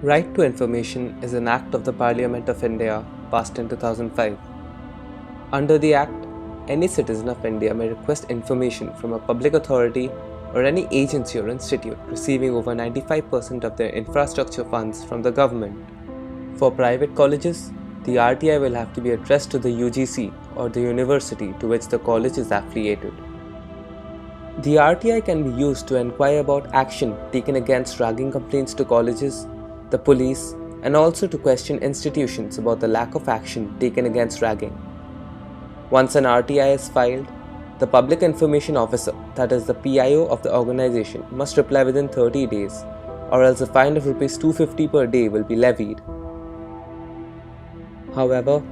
Right to information is an act of the Parliament of India passed in 2005. Under the act, any citizen of India may request information from a public authority or any agency or institute receiving over 95% of their infrastructure funds from the government. For private colleges, the RTI will have to be addressed to the UGC or the university to which the college is affiliated. The RTI can be used to inquire about action taken against ragging complaints to colleges, the police, and also to question institutions about the lack of action taken against ragging. Once an RTI is filed, the Public Information Officer, that is the PIO of the organization, must reply within 30 days, or else a fine of Rs 250 per day will be levied. However,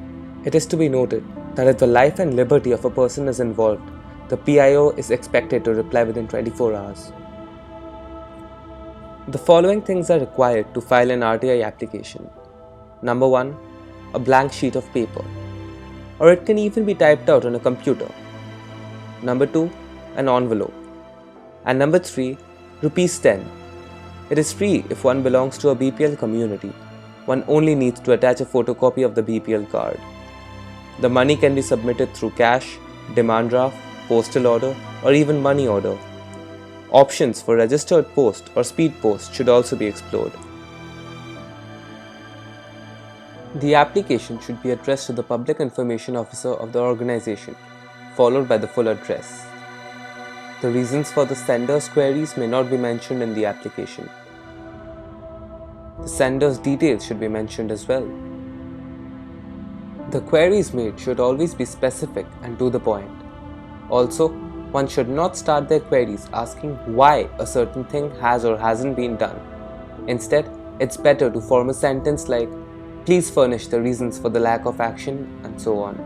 it is to be noted that if the life and liberty of a person is involved, the PIO is expected to reply within 24 hours. The following things are required to file an RTI application. Number 1. A blank sheet of paper, or it can even be typed out on a computer. Number 2. An envelope. And number 3. Rs 10. It is free if one belongs to a BPL community. One only needs to attach a photocopy of the BPL card. The money can be submitted through cash, demand draft, postal order, or even money order. Options for registered post or speed post should also be explored. The application should be addressed to the Public Information Officer of the organization, followed by the full address. The reasons for the sender's queries may not be mentioned in the application. The sender's details should be mentioned as well. The queries made should always be specific and to the point. Also, one should not start their queries asking why a certain thing has or hasn't been done. Instead, it's better to form a sentence like, "Please furnish the reasons for the lack of action," and so on.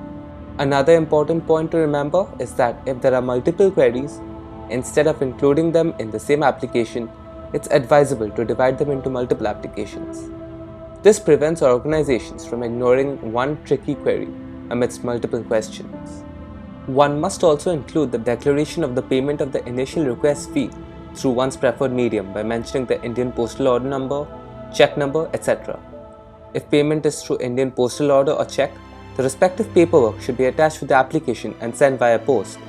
Another important point to remember is that if there are multiple queries, instead of including them in the same application, it's advisable to divide them into multiple applications. This prevents organizations from ignoring one tricky query amidst multiple questions. One must also include the declaration of the payment of the initial request fee through one's preferred medium by mentioning the Indian Postal Order number, check number, etc. If payment is through Indian Postal Order or check, the respective paperwork should be attached with the application and sent via post.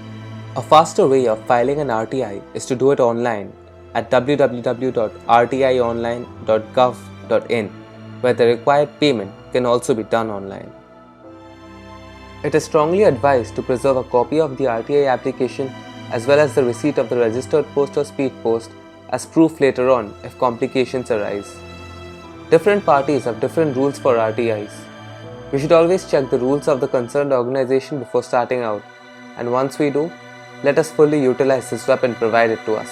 A faster way of filing an RTI is to do it online at www.rtionline.gov.in, where the required payment can also be done online. It is strongly advised to preserve a copy of the RTI application as well as the receipt of the registered post or speed post as proof later on if complications arise. Different parties have different rules for RTIs. We should always check the rules of the concerned organization before starting out, and once we do, let us fully utilize this weapon provided to us.